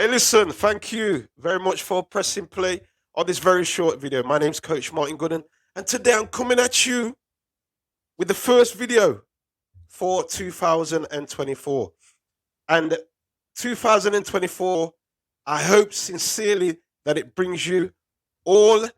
Hey, listen, thank you very much for pressing play on this very short video. My name's Coach Martin Gooden, and today I'm coming at you with the first video for 2024. And 2024, I hope sincerely that it brings you all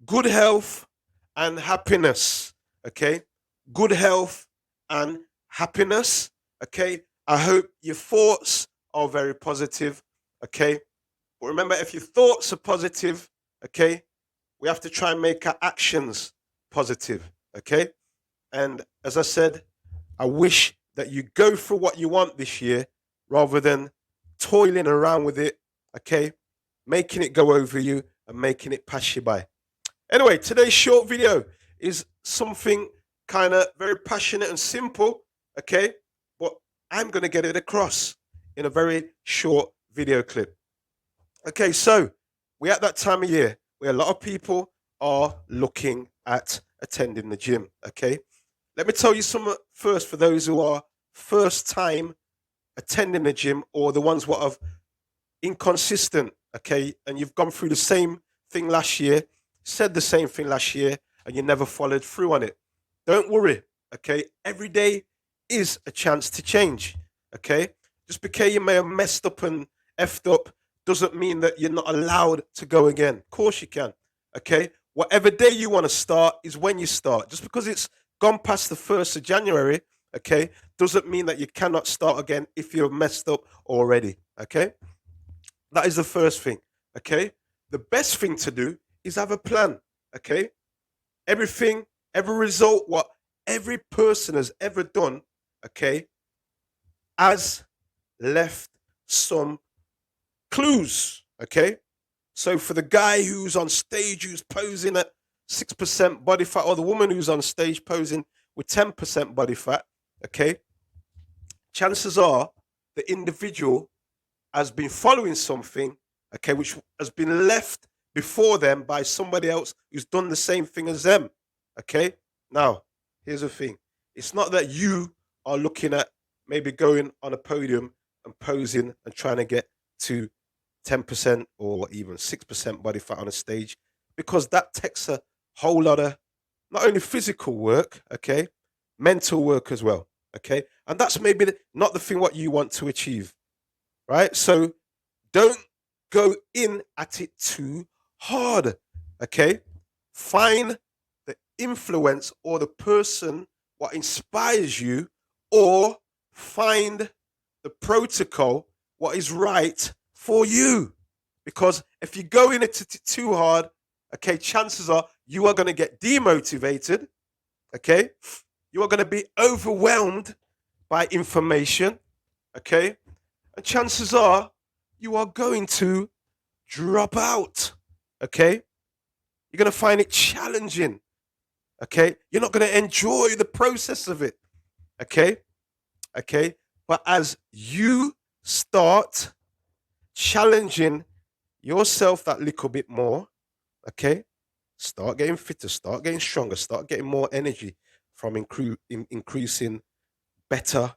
good health and happiness. Okay? Good health and happiness. Okay? I hope your thoughts are very positive. Okay? But remember, if your thoughts are positive, okay, we have to try and make our actions positive. Okay? And as I said, I wish that you go for what you want this year rather than toiling around with it, okay? Making it go over you and making it pass you by. Anyway, today's short video is something kind of very passionate and simple, okay? But I'm going to get it across in a very short video clip. Okay, so we're at that time of year where a lot of people are looking at attending the gym, okay? Let me tell you some first for those who are first time attending the gym or the ones what have inconsistent, okay, and you've gone through the same thing last year, said the same thing last year, and you never followed through on it. Don't worry, okay? Every day is a chance to change, okay? Just because you may have messed up and effed up doesn't mean that you're not allowed to go again. Of course you can, okay? Whatever day you want to start is when you start. Just because it's gone past the 1st of January, okay, doesn't mean that you cannot start again if you're messed up already, okay? That is the first thing, okay? The best thing to do is have a plan, okay? Everything, every result, what every person has ever done, okay, has left some clues, okay? So for the guy who's on stage who's posing at 6% body fat, or the woman who's on stage posing with 10% body fat, okay, chances are the individual has been following something, okay, which has been left before them by somebody else who's done the same thing as them, okay? Now, here's the thing. It's not that you are looking at maybe going on a podium and posing and trying to get to 10% or even 6% body fat on a stage, because that takes a whole lot of not only physical work, okay, mental work as well, okay? And that's maybe not the thing what you want to achieve, right? So don't go in at it too hard, okay? Find the influence or the person what inspires you, or find the protocol what is right for you. Because if you go in it too hard, okay, chances are you are going to get demotivated, okay? You are going to be overwhelmed by information, okay? And chances are you are going to drop out, okay? You're going to find it challenging, okay? You're not going to enjoy the process of it, okay? Okay? But as you start challenging yourself that little bit more, okay? Start getting fitter, start getting stronger, start getting more energy from increasing better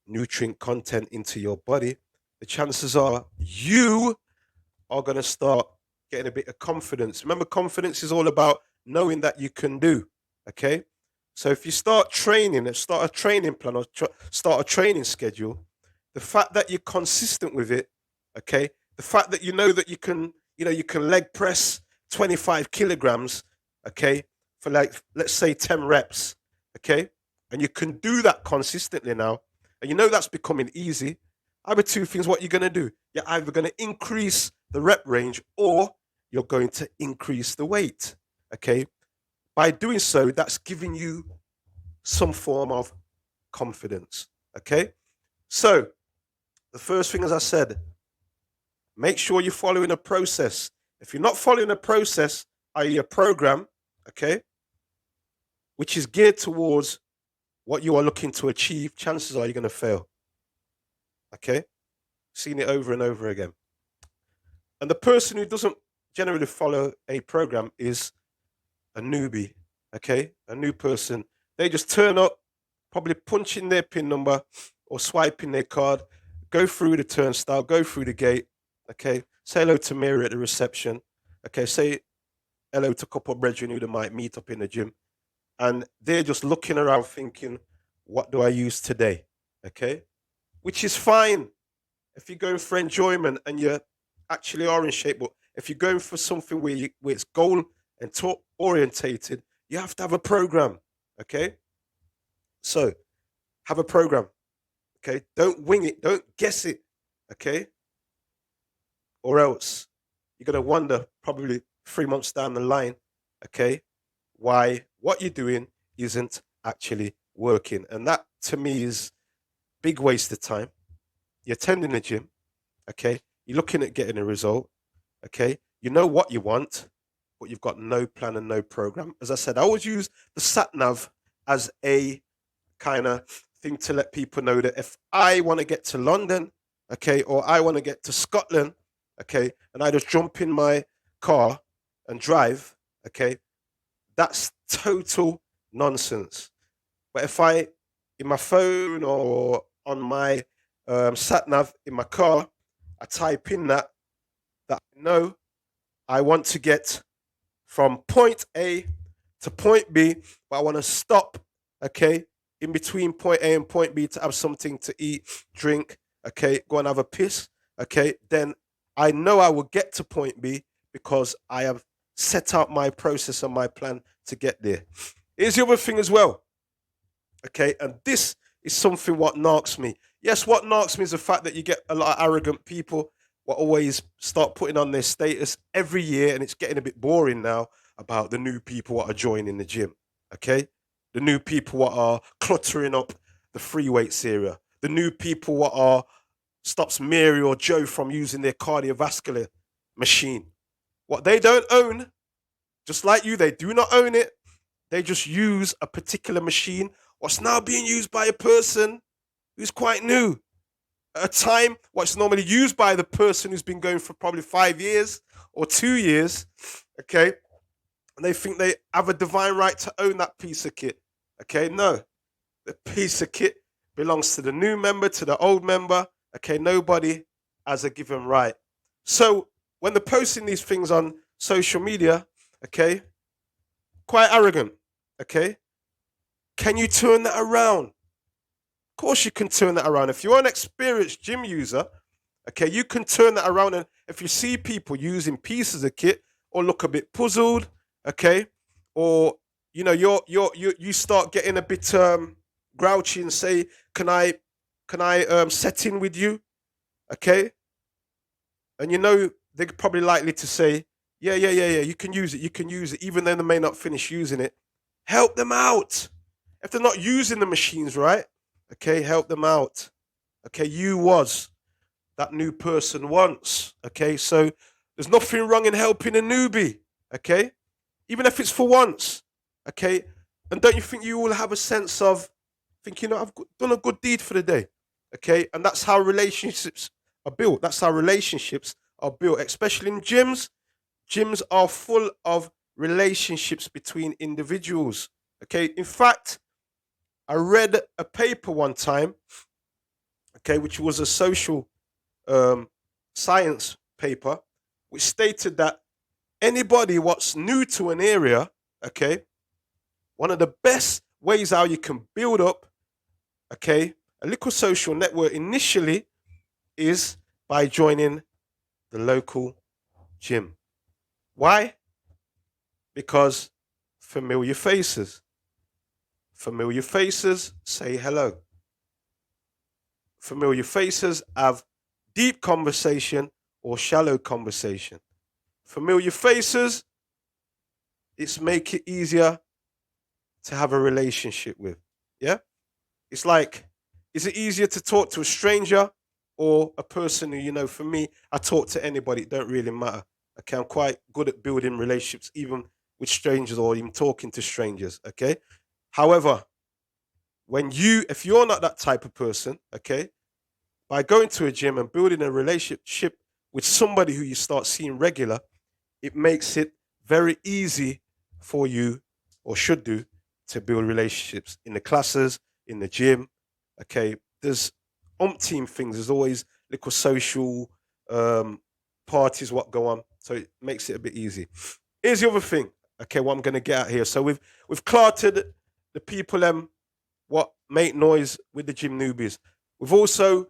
nutrient content into your body. The chances are you are going to start getting a bit of confidence. Remember, confidence is all about knowing that you can do, okay? So if you start training and start a training plan or start a training schedule, the fact that you're consistent with it, okay, the fact that you know that you can leg press 25 kilograms, okay, for like, let's say 10 reps, okay, and you can do that consistently now, and you know that's becoming easy, either two things what you're going to do. You're either going to increase the rep range or you're going to increase the weight, okay? By doing so, that's giving you some form of confidence, okay? So, the first thing, as I said, make sure you're following a process. If you're not following a process, i.e., a program, okay, which is geared towards what you are looking to achieve, chances are you're going to fail, okay? Seen it over and over again. And the person who doesn't generally follow a program is a newbie, okay? A new person. They just turn up, probably punch in their PIN number or swipe in their card, go through the turnstile, go through the gate, Okay, say hello to Mary at the reception. Okay, say hello to a couple of brethren who they might meet up in the gym, and they're just looking around thinking, "What do I use today?" Okay, which is fine if you're going for enjoyment and you actually are in shape. But if you're going for something where it's goal and talk orientated, you have to have a program. Okay, so have a program. Okay, don't wing it, don't guess it. Okay, or else you're gonna wonder probably 3 months down the line. Okay, why what you're doing isn't actually working, and that to me is big waste of time. You're attending the gym. Okay, you're looking at getting a result. Okay, you know what you want, but you've got no plan and no program. As I said, I always use the sat nav as a kind of thing to let people know that if I want to get to London, okay, or I want to get to Scotland, okay, and I just jump in my car and drive, okay, that's total nonsense. But if I, in my phone or on my sat nav in my car, I type in that I know I want to get from point A to point B, but I want to stop, okay, in between point A and point B to have something to eat, drink, okay, go and have a piss, okay, then I know I will get to point B because I have set out my process and my plan to get there. Here's the other thing as well, okay, and this is something what narks me. Yes, what narks me is the fact that you get a lot of arrogant people what always start putting on their status every year, and it's getting a bit boring now about the new people what are joining the gym. Okay, the new people what are cluttering up the free weights area, the new people what are stops Mary or Joe from using their cardiovascular machine. What they don't own, just like you, they do not own it. They just use a particular machine what's now being used by a person who's quite new at a time what's normally used by the person who's been going for probably 5 years or 2 years, okay? And they think they have a divine right to own that piece of kit, okay? No, the piece of kit belongs to the new member, to the old member, okay? Nobody has a given right. So when they're posting these things on social media, okay, quite arrogant, okay? Can you turn that around? Of course, you can turn that around. If you're an experienced gym user, okay, you can turn that around. And if you see people using pieces of kit or look a bit puzzled, okay, or you start getting a bit grouchy and say, "Can I set in with you?" Okay, and they're probably likely to say, "Yeah, yeah, yeah, yeah. You can use it. You can use it," even though they may not finish using it. Help them out. If they're not using the machines right, okay, help them out. Okay, you was that new person once. Okay, so there's nothing wrong in helping a newbie. Okay, even if it's for once. Okay, and don't you think you will have a sense of thinking, I've done a good deed for the day. Okay, and that's how relationships are built. That's how relationships are built, especially in gyms. Gyms are full of relationships between individuals. Okay, in fact, I read a paper one time, okay, which was a social um, science paper, which stated that anybody what's new to an area, okay, one of the best ways how you can build up, okay, a little social network initially is by joining the local gym. Why? Because familiar faces. Familiar faces say hello. Familiar faces have deep conversation or shallow conversation. Familiar faces, it's make it easier to have a relationship with. Yeah? It's like, is it easier to talk to a stranger or a person who, for me, I talk to anybody, it don't really matter. Okay, I'm quite good at building relationships, even with strangers or even talking to strangers. Okay. However, if you're not that type of person, okay, by going to a gym and building a relationship with somebody who you start seeing regular, it makes it very easy for you, or should do, to build relationships in the classes, in the gym. Okay, there's umpteen things. There's always little social parties what go on. So it makes it a bit easy. Here's the other thing. Okay, what I'm gonna get at here. So we've clarted the people what make noise with the gym newbies. We've also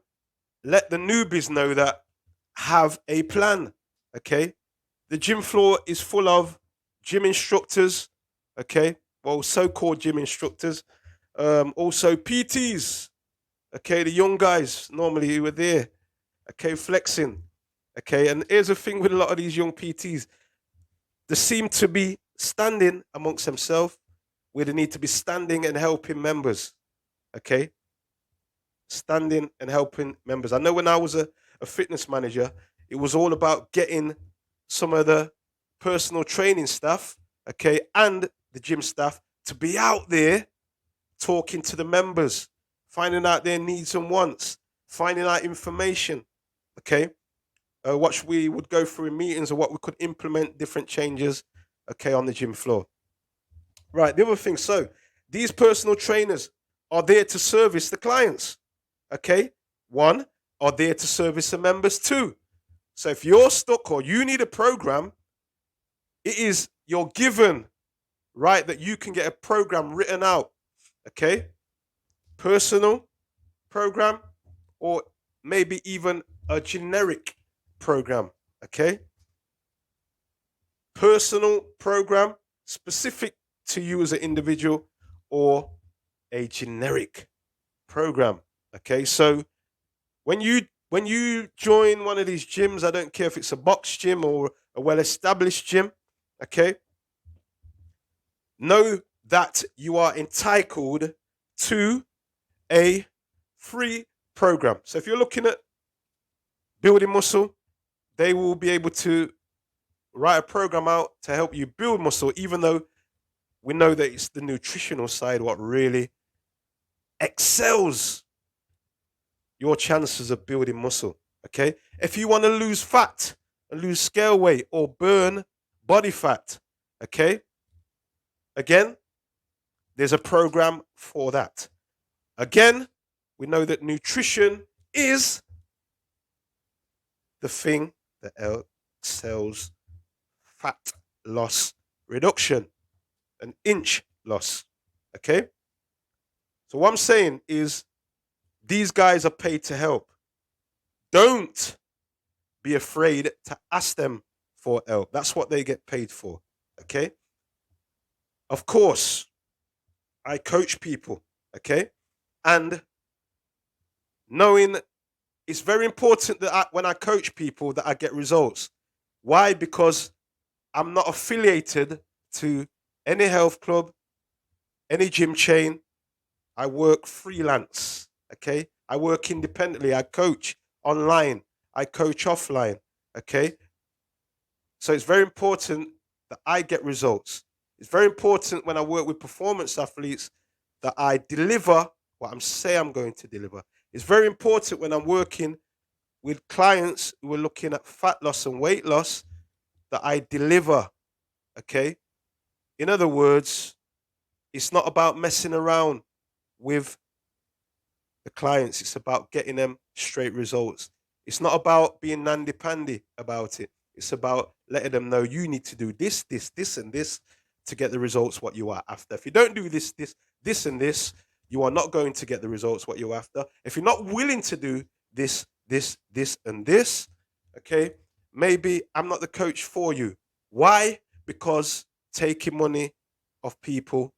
let the newbies know that have a plan. Okay, the gym floor is full of gym instructors. Okay, well, so-called gym instructors. Also PTs. Okay, the young guys normally who are there. Okay, flexing. Okay, and here's the thing with a lot of these young PTs, they seem to be standing amongst themselves where they need to be standing and helping members. Okay, standing and helping members. I know when I was a fitness manager, it was all about getting some of the personal training staff, okay, and the gym staff to be out there talking to the members, finding out their needs and wants, finding out information, okay, what we would go through in meetings or what we could implement different changes, okay, on the gym floor. Right, the other thing, so these personal trainers are there to service the clients, okay? One, are there to service the members. Two, so if you're stuck or you need a program, it is you're given, right, that you can get a program written out, okay? Personal program or maybe even a generic program, okay? Personal program specific to you as an individual or a generic program, okay? So when you join one of these gyms, I don't care if it's a box gym or a well-established gym, okay? Know that you are entitled to a free program. So if you're looking at building muscle, they will be able to write a program out to help you build muscle, even though we know that it's the nutritional side what really excels your chances of building muscle. Okay. If you want to lose fat and lose scale weight or burn body fat, okay, again, there's a program for that. Again, we know that nutrition is the thing that excels fat loss reduction, an inch loss. Okay? So what I'm saying is these guys are paid to help. Don't be afraid to ask them for help. That's what they get paid for. Okay? Of course, I coach people. Okay? And knowing it's very important that when I coach people that I get results. Why? Because I'm not affiliated to any health club, any gym chain. I work freelance, okay? I work independently. I coach online. I coach offline, okay? So it's very important that I get results. It's very important when I work with performance athletes that I deliver what I'm going to deliver. It's very important when I'm working with clients who are looking at fat loss and weight loss that I deliver, okay? In other words, it's not about messing around with the clients. It's about getting them straight results. It's not about being nandy-pandy about it. It's about letting them know you need to do this, this, this, and this to get the results what you are after. If you don't do this, this, and this, you are not going to get the results what you're after. If you're not willing to do this, this, and this, okay, maybe I'm not the coach for you. Why? Because taking money off people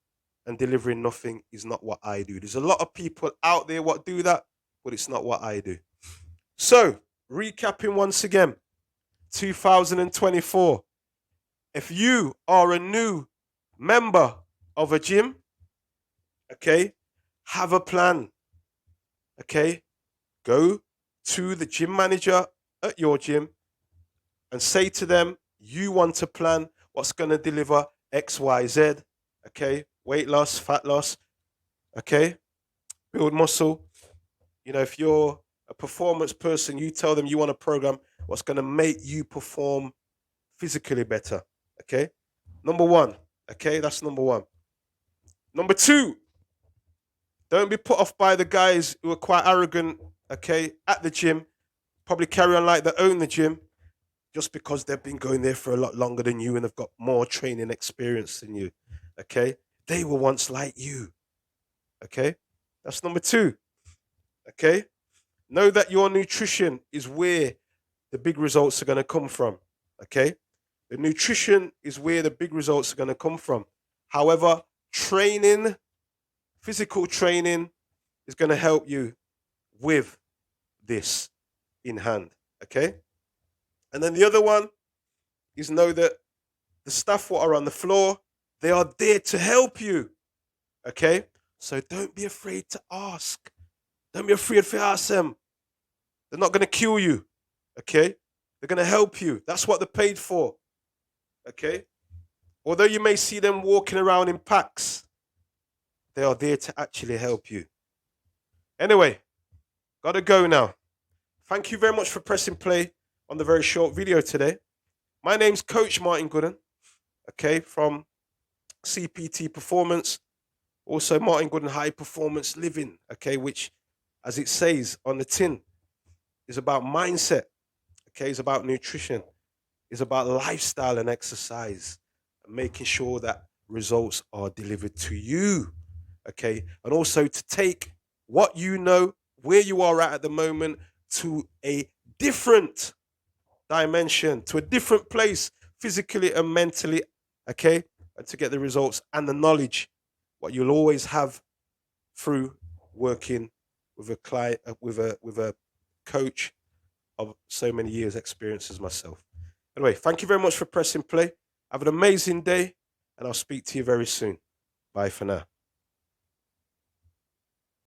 and delivering nothing is not what I do. There's a lot of people out there what do that, but it's not what I do. So, recapping once again, 2024. If you are a new member of a gym, okay, have a plan. Okay, go to the gym manager at your gym and say to them, you want a plan what's going to deliver X, Y, Z. Okay, weight loss, fat loss. Okay, build muscle. You know, if you're a performance person, you tell them you want a program what's going to make you perform physically better. Okay, number one. Okay, that's number one. Number two, don't be put off by the guys who are quite arrogant. Okay, at the gym, probably carry on like they own the gym. just because they've been going there for a lot longer than you and have got more training experience than you. Okay. They were once like you. Okay. That's number two. Okay. Know that your nutrition is where the big results are going to come from. Okay. The nutrition is where the big results are going to come from. However, training, physical training, is going to help you with this in hand. Okay. And then the other one is know that the staff what are on the floor, they are there to help you. Okay. So don't be afraid to ask. Don't be afraid to ask them. They're not going to kill you. Okay. They're going to help you. That's what they're paid for. Okay. Although you may see them walking around in packs, they are there to actually help you. Anyway, gotta go now. Thank you very much for pressing play on the very short video today. My name's Coach Martin Gooden, okay, from CPT Performance, also Martin Gooden High Performance Living, okay, which, as it says on the tin, is about mindset, okay, it's about nutrition, it's about lifestyle and exercise, and making sure that results are delivered to you, okay, and also to take what you know, where you are at the moment, to a different dimension, to a different place, physically and mentally, okay, and to get the results and the knowledge, what you'll always have through working with a client, with a coach of so many years' experience as myself. Anyway, thank you very much for pressing play. Have an amazing day, and I'll speak to you very soon. Bye for now.